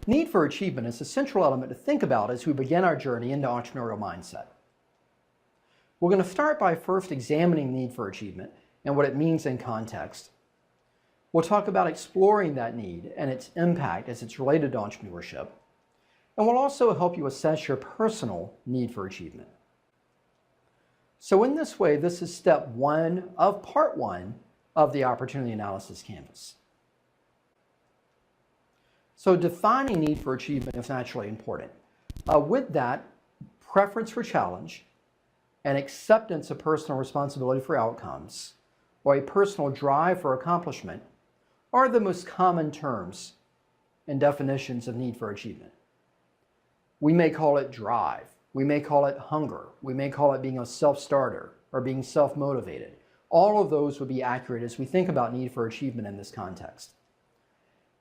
Need for achievement is a central element to think about as we begin our journey into entrepreneurial mindset. We're going to start by first examining need for achievement and what it means in context. We'll talk about exploring that need and its impact as it's related to entrepreneurship. And we'll also help you assess your personal need for achievement. So in this way, this is step one of part one of the Opportunity Analysis Canvas. So defining need for achievement is naturally important. With that, preference for challenge and acceptance of personal responsibility for outcomes, or a personal drive for accomplishment, are the most common terms and definitions of need for achievement. We may call it drive, we may call it hunger, we may call it being a self-starter or being self-motivated. All of those would be accurate as we think about need for achievement in this context.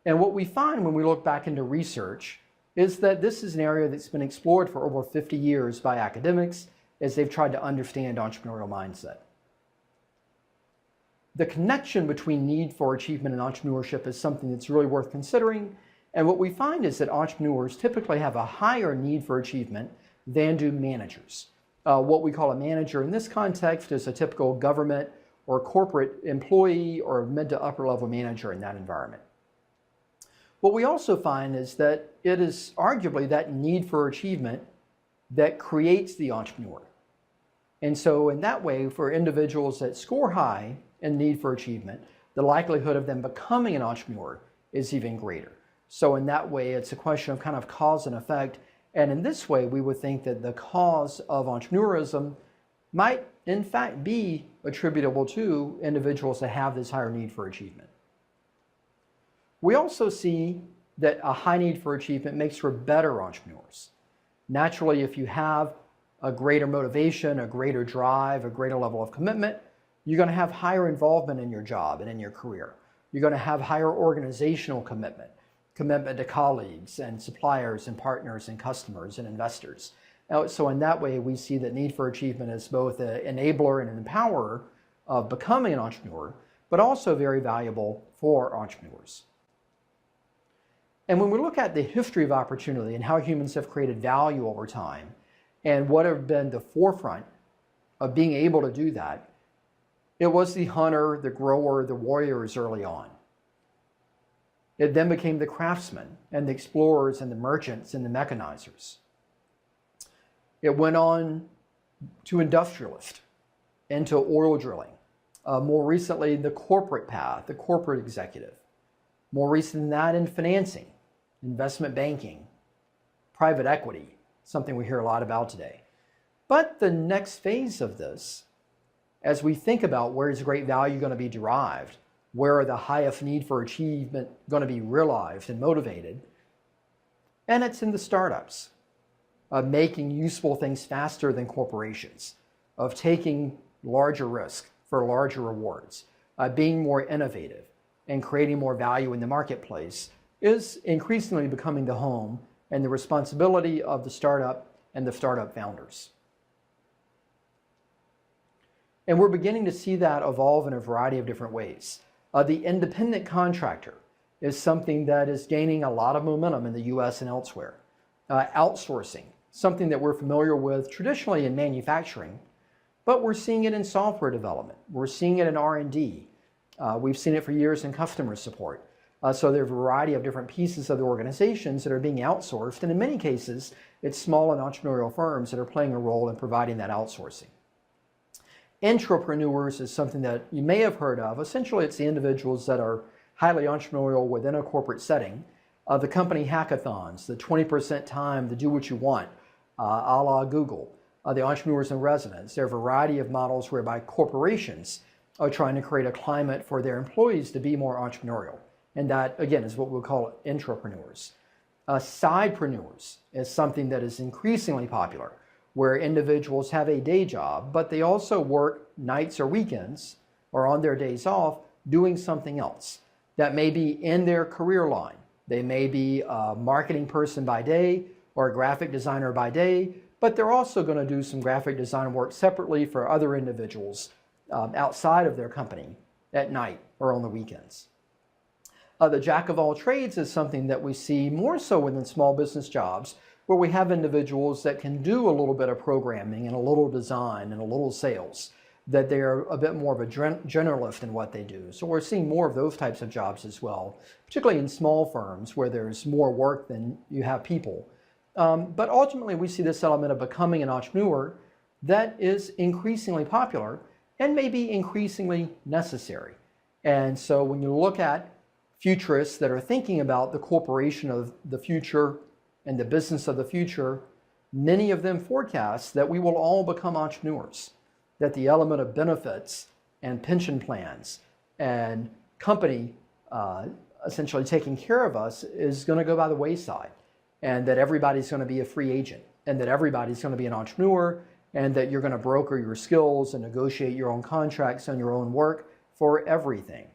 And what we find when we look back into research is that this is an area that's been explored for over 50 years by academics as they've tried to understand entrepreneurial mindset. The connection between need for achievement and entrepreneurship is something that's really worth considering. And what we find is that entrepreneurs typically have a higher need for achievement than do managers. What we call a manager in this context is a typical government or corporate employee or mid to upper level manager in that environment. What we also find is that it is arguably that need for achievement that creates the entrepreneur. And so in that way, for individuals that score high in need for achievement, the likelihood of them becoming an entrepreneur is even greater. So in that way, it's a question of kind of cause and effect. And in this way, we would think that the cause of entrepreneurism might in fact be attributable to individuals that have this higher need for achievement. We also see that a high need for achievement makes for better entrepreneurs. Naturally, if you have a greater motivation, a greater drive, a greater level of commitment, you're going to have higher involvement in your job and in your career. You're going to have higher organizational commitment to colleagues and suppliers and partners and customers and investors. So in that way, we see that need for achievement is both an enabler and an empowerer of becoming an entrepreneur, but also very valuable for entrepreneurs. And when we look at the history of opportunity and how humans have created value over time and what have been the forefront of being able to do that, it was the hunter, the grower, the warriors early on. It then became the craftsmen and the explorers and the merchants and the mechanizers. It went on to industrialists and to oil drilling. More recently, the corporate path, the corporate executive. More recent than that, in financing, investment banking, private equity, something we hear a lot about today. But the next phase of this, as we think about where is great value going to be derived, where are the highest need for achievement going to be realized and motivated, and it's in the startups, of making useful things faster than corporations, of taking larger risk for larger rewards, being more innovative, and creating more value in the marketplace is increasingly becoming the home and the responsibility of the startup and the startup founders. And we're beginning to see that evolve in a variety of different ways. The independent contractor is something that is gaining a lot of momentum in the US and elsewhere. Outsourcing, something that we're familiar with traditionally in manufacturing, but we're seeing it in software development. We're seeing it in R&D. We've seen it for years in customer support. So there are a variety of different pieces of the organizations that are being outsourced, and in many cases, it's small and entrepreneurial firms that are playing a role in providing that outsourcing. Intrapreneurs is something that you may have heard of. Essentially, it's the individuals that are highly entrepreneurial within a corporate setting. The company hackathons, the 20% time to do what you want, a la Google, the entrepreneurs in residence. There are a variety of models whereby corporations are trying to create a climate for their employees to be more entrepreneurial. And that, again, is what we'll call intrapreneurs. Sidepreneurs is something that is increasingly popular, where individuals have a day job, but they also work nights or weekends or on their days off doing something else that may be in their career line. They may be a marketing person by day or a graphic designer by day, but they're also going to do some graphic design work separately for other individuals outside of their company at night or on the weekends. The jack of all trades is something that we see more so within small business jobs, where we have individuals that can do a little bit of programming and a little design and a little sales, that they're a bit more of a generalist in what they do. So we're seeing more of those types of jobs as well, particularly in small firms where there's more work than you have people. But ultimately, we see this element of becoming an entrepreneur that is increasingly popular and maybe increasingly necessary. And so when you look at futurists that are thinking about the corporation of the future and the business of the future, many of them forecast that we will all become entrepreneurs, that the element of benefits and pension plans and company essentially taking care of us is going to go by the wayside, and that everybody's going to be a free agent, and that everybody's going to be an entrepreneur, and that you're going to broker your skills and negotiate your own contracts and your own work for everything.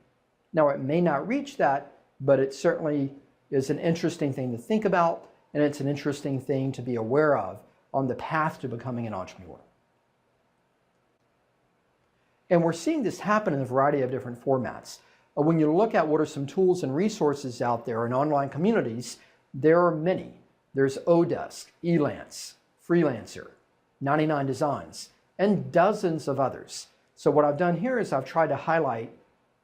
Now, it may not reach that, but it certainly is an interesting thing to think about, and it's an interesting thing to be aware of on the path to becoming an entrepreneur. And we're seeing this happen in a variety of different formats. When you look at what are some tools and resources out there in online communities, there are many. There's Odesk, Elance, Freelancer, 99 Designs, and dozens of others. So what I've done here is I've tried to highlight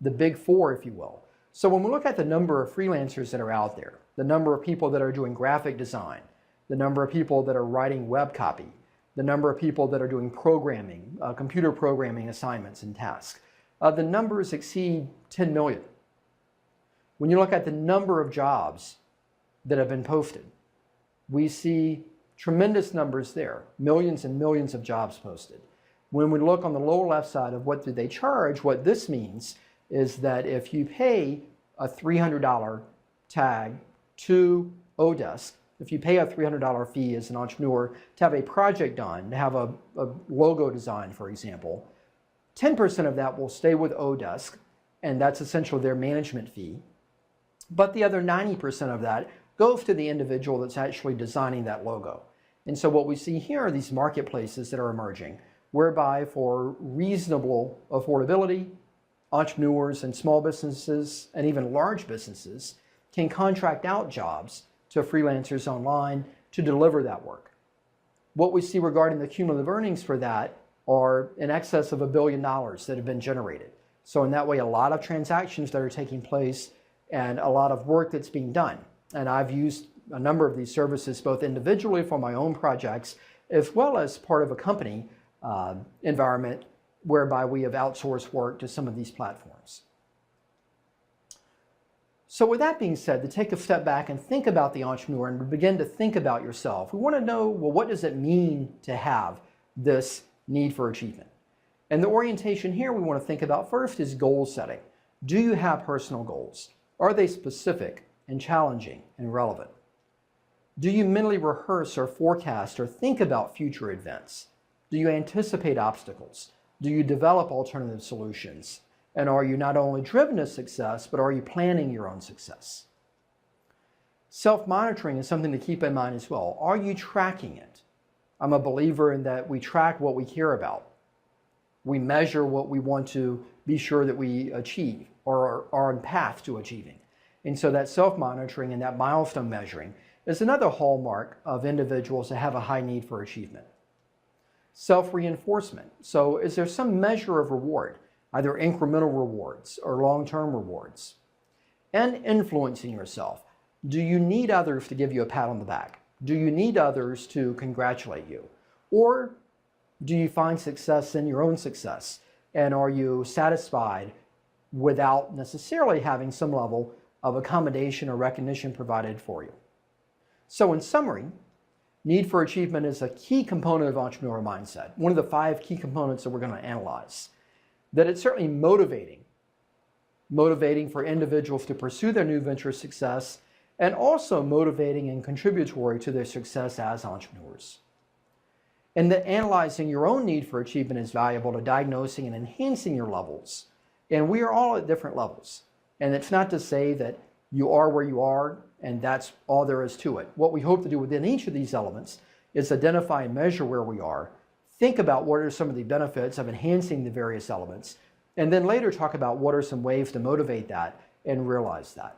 the big four, if you will. So when we look at the number of freelancers that are out there, the number of people that are doing graphic design, the number of people that are writing web copy, the number of people that are doing programming, computer programming assignments and tasks, the numbers exceed 10 million. When you look at the number of jobs that have been posted, we see tremendous numbers there, millions and millions of jobs posted. When we look on the lower left side of what do they charge, what this means is that if you pay a $300 tag to Odesk, if you pay a $300 fee as an entrepreneur to have a project done, to have a logo design, for example, 10% of that will stay with Odesk, and that's essentially their management fee. But the other 90% of that goes to the individual that's actually designing that logo. And so what we see here are these marketplaces that are emerging, whereby for reasonable affordability, entrepreneurs and small businesses and even large businesses can contract out jobs to freelancers online to deliver that work. What we see regarding the cumulative earnings for that are in excess of $1 billion that have been generated. So in that way, a lot of transactions that are taking place and a lot of work that's being done. And I've used a number of these services both individually for my own projects as well as part of a company environment whereby we have outsourced work to some of these platforms. So with that being said, to take a step back and think about the entrepreneur and begin to think about yourself, we want to know, well, what does it mean to have this need for achievement? And the orientation here we want to think about first is goal setting. Do you have personal goals? Are they specific and challenging and relevant? Do you mentally rehearse or forecast or think about future events? Do you anticipate obstacles? Do you develop alternative solutions? And are you not only driven to success, but are you planning your own success? Self-monitoring is something to keep in mind as well. Are you tracking it? I'm a believer in that we track what we care about. We measure what we want to be sure that we achieve or are on path to achieving. And so that self-monitoring and that milestone measuring is another hallmark of individuals that have a high need for achievement. Self-reinforcement. So is there some measure of reward, either incremental rewards or long-term rewards? And influencing yourself. Do you need others to give you a pat on the back? Do you need others to congratulate you? Or do you find success in your own success? And are you satisfied without necessarily having some level of accommodation or recognition provided for you? So in summary, need for achievement is a key component of entrepreneurial mindset, one of the 5 key components that we're going to analyze. That it's certainly motivating for individuals to pursue their new venture success, and also motivating and contributory to their success as entrepreneurs. And that analyzing your own need for achievement is valuable to diagnosing and enhancing your levels. And we are all at different levels. And it's not to say that you are where you are and that's all there is to it. What we hope to do within each of these elements is identify and measure where we are, think about what are some of the benefits of enhancing the various elements, and then later talk about what are some ways to motivate that and realize that.